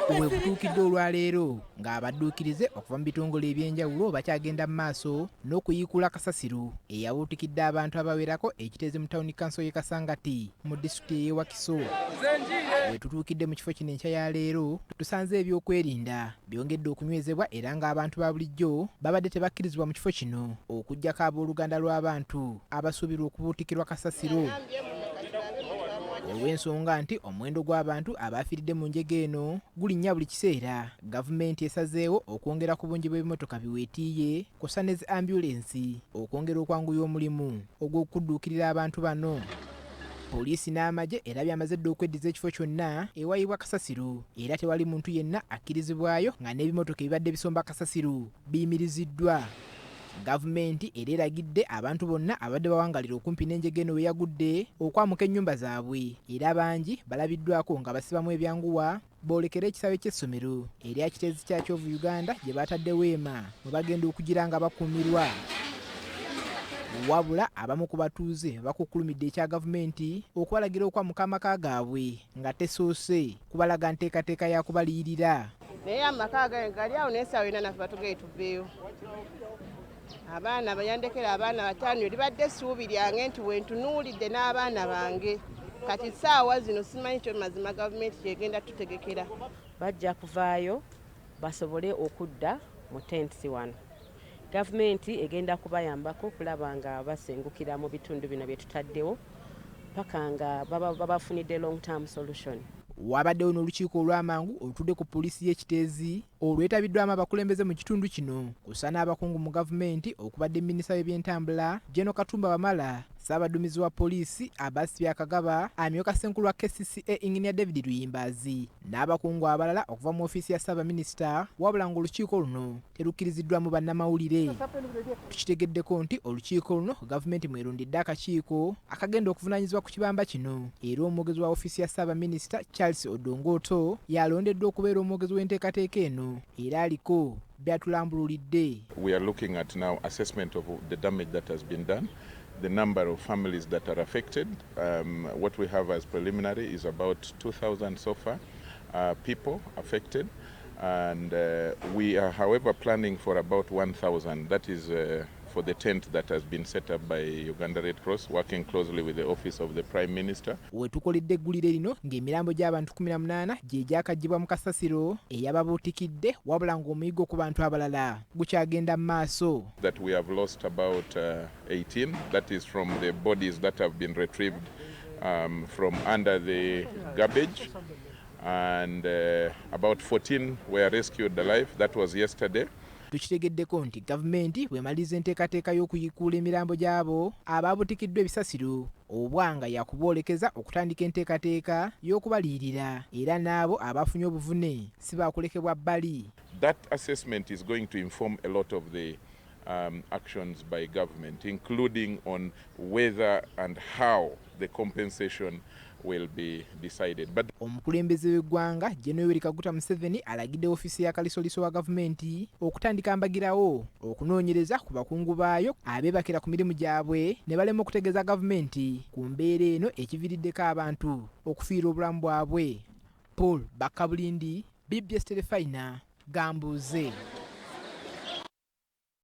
Bwe butuukidde olwaleero ng'abadduukirize okuva mu bitongole ebyenjawulo bakyagenda mu maaso n'okuyiikula Kasasiro eyabuutikidde abantu abawerako ekiteezi mu tawuni kanso y'e Kasangati mu disitulikiti y'e Wakiso. Bwe tutuukidde mu kifo kino enkya ya leero tusanze ebyokwerinda byongedde okunywezebwa era ng'abantu ba bulijjo babadde tebakkirizibwa mu kifo kino okuggyako abooluganda lw'abantu abasuubirwa okubuutikirwa Kasasiro. Olw'ensonga nti omuwendo gw'abantu abafiiridde mu njega eno gulinnya buli kiseera, gavumenti esazeewo okwongera ku bungi bw'ebimotoka biweetiiye kw'ossa ne zi ambyulensi okwongera okwanguya omulimu ogw'okudduukirira abantu bano. Poliisi n'amagye era byamaze dda okweddiza ekifo kyonna ewaayibwa Kasasiro era tewali muntu yenna akkirizibwayo nga n'ebimotoka ebibadde bisomba Kasasiro biyimiriziddwa. Gavumenti era eragidde abantu bonna abadde bawangalira okumpi n'enjega eno we yagudde okwamuka ennyumba zaabwe era bangi balabiddwako nga basibamu ebyanguwa boolekera ekisaawe ky'essomero erya Kiteezi kya Kyovu Uganda gye baatadde weema mwe bagenda okugira nga bakuumirwa. Wabula abamu ku batuuze bakukkulumidde ekya gavumenti okubalagira okwamuka amaka gaabwe nga tesoose kubalaga nteekateeka ya kubaliyirira. Naye amaka gali awo n'essaawa ena naffe batugeye tubbeeyo. Abaana bayandekera abaana bataano libadde essuubi lyange nti wentunuulidde n'abaana bange kati ssaawa zino simanyi kyo mazima gavumenti kyegenda tutegekera. Bajja kuvaayo basobole okudda mu tentisi wano. Gavumenti egenda kubayambako kulaba nga basengukira mu bitundu bino bye tutaddewo paka nga babafunidde long term solution. Wabaddewo n'olukiiko olw'amangu olutudde ku poliisi y'Ekiteezi olwetabiddwamu abakulembeze mu kitundu kino kussa n'abakungu mu gavumenti okubadde minisita w'ebyentambula Gen. Katumba Wamala, ssaabaduumizi wa poliisi Abafiiridde Akagaba, amyuka ssenkulu wa KCCA Engineer David Luyimbazi n'abakungu abalala okuva mu ofiisi ya Ssaabaminisita, wabula ng'olukiiko luno terukkiriziddwamu bannamawulire. Tukitegeddeko nti olukiiko luno gavumenti mwerondedde akakiiko akagenda okuvunaanyizibwa ku kibamba kino era omwogezi wa ofiisi ya Ssaabaminisita Charles Odongoto yalondeddwa okubeera omwogezi w'enteekateeka eno era aliko byatulambululidde. We are looking at now assessment of the damage that has been done, the number of families that are affected. What we have as preliminary is about 2,000 so far people affected, and we are however planning for about 1,000. That is for the tent that has been set up by Uganda Red Cross, working closely with the office of the Prime Minister. Wetukoledde eggulire lino ng'emirambo gy'abantu 18 gye gyakaggibwa mu Kasasiro eyababuutikidde wabula ng'omuyiggo ku bantu abalala gukyagenda mu maaso. That we have lost about 18, that is from the bodies that have been retrieved from under the garbage, and about 14 were rescued alive. That was yesterday. Tukitegeddeko nti gavumenti bw'emaliriza enteekateeka y'okuyiikula emirambo gy'abo abaabutikiddwa ebisasiro obwanga yakuboolekeza okutandika enteekateeka y'okubaliyirira era n'abo abafunye obuvune si baakulekebwa bbali. That assessment is going to inform a lot of the actions by government, including on whether and how the compensation will be decided. But omukulembeze w'eggwanga Gen. Yoweri Kaguta Museveni alagidde ofiisi ya kalisoliso wa gavumenti okutandika mbagirawo okunoonyereza ku bakungu baayo abeebakira ku mirimu gyabwe ne balema okutegeeza gavumenti ku mbeera eno ekiviiriddeko abantu okufiira obulamu bwabwe. Paul Bakabulindi, BBS Terefayina, Gambuuze.